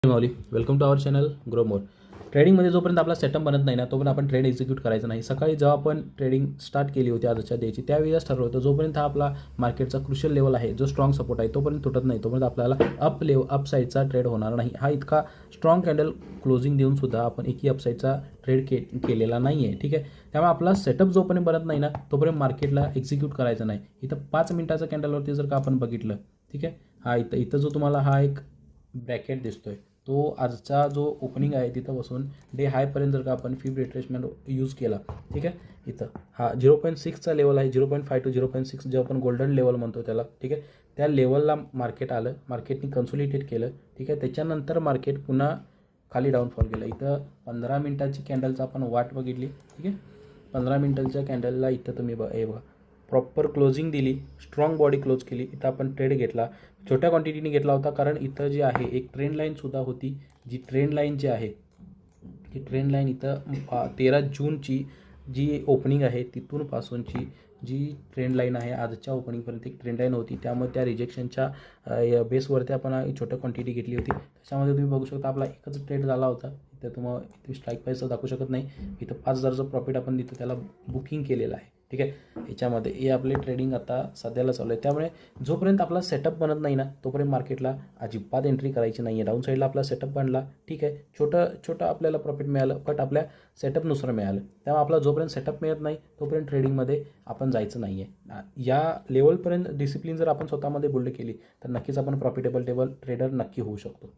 Mauli, welcome to our channel grow more. ट्रेडिंगमध्ये जोपर्यंत आपला सेटअप बनत नाही ना तोपर्यंत आपण ट्रेड एक्झिक्यूट करायचं नाही. सकाळी जेव्हा आपण ट्रेडिंग स्टार्ट केली होती आजच्या डेची त्यावेळेस ठरवलं होतं जोपर्यंत हा आपला मार्केटचा क्रुशियल लेवल आहे, जो स्ट्रॉंग सपोर्ट आहे तोपर्यंत तुटत नाही, तोपर्यंत आपल्याला अप साईडचा ट्रेड होणार नाही. हा इतका स्ट्रॉंग कॅन्डल क्लोजिंग देऊन सुद्धा आपण एकही अपसाईडचा ट्रेड केलेला नाही आहे. ठीक आहे, त्यामुळे आपला सेटअप जोपर्यंत बनत नाही ना तोपर्यंत मार्केटला एक्झिक्यूट करायचं नाही. इथं 5 मिनिटाचा कॅन्डलवरती जर का आपण बघितलं, ठीक आहे, हा इथं जो तुम्हाला हा एक ब्रॅकेट दिसतोय तो आजचा जो ओपनिंग आहे तिथं बसून डे हायपर्यंत जर का आपण फिब रिट्रेसमेंट यूज केला, ठीक आहे, इथं हा 0.6चा लेवल आहे, 0.5 to 0.6 जे आपण गोल्डन लेवल म्हणतो त्याला, ठीक आहे, त्या लेवलला मार्केट आलं, मार्केटनी कन्सोलिडेट केलं, ठीक आहे. त्याच्यानंतर मार्केट पुन्हा खाली डाऊनफॉल केलं. इथं 15 मिनिटाची कॅन्डलचा आपण वाट बघितली, ठीक आहे. 15 मिनिटाच्या कॅन्डलला इथं तुम्ही हे बघा प्रॉपर क्लोजिंग दिली, स्ट्रॉंग बॉडी क्लोज केली. इथं आपण ट्रेड घेतला, छोट्या क्वांटिटीने घेतला होता, कारण इथं जी आहे एक ट्रेंड लाईनसुद्धा होती. जी ट्रेंड लाईन जी आहे ही ट्रेंड लाईन इथं 13 जूनची जी ओपनिंग आहे तिथून पासूनची जी ट्रेंड लाईन आहे आजच्या ओपनिंगपर्यंत एक ट्रेंड लाईन होती. त्यामुळे त्या रिजेक्शनच्या बेसवरती आपण छोट्या क्वांटिटी घेतली होती. त्याच्यामध्ये तुम्ही बघू शकता आपला एकच ट्रेड झाला होता. इथं तुम्हाला इथे स्ट्राईक प्राईस दाखवू शकत नाही. इथं 5,000चं प्रॉफिट आपण तिथं त्याला बुकिंग केलेलं आहे, ठीक आहे. याच्यामध्ये हे आपले ट्रेडिंग आता सध्याला चालू आहे. त्यामुळे जोपर्यंत आपला सेटअप बनत नाही ना तोपर्यंत मार्केटला अजिबात एंट्री करायची नाही आहे. डाऊन साईडला आपला सेटअप बनला, ठीक आहे, छोटं आपल्याला प्रॉफिट मिळालं, बट आपल्या सेटअपनुसार मिळालं. त्यामुळे आपला जोपर्यंत सेटअप मिळत नाही तोपर्यंत ट्रेडिंगमध्ये आपण जायचं नाही आहे. या लेवलपर्यंत डिसिप्लिन जर आपण स्वतःमध्ये बिल्ड केली तर नक्कीच आपण प्रॉफिटेबल ट्रेडर नक्की होऊ शकतो.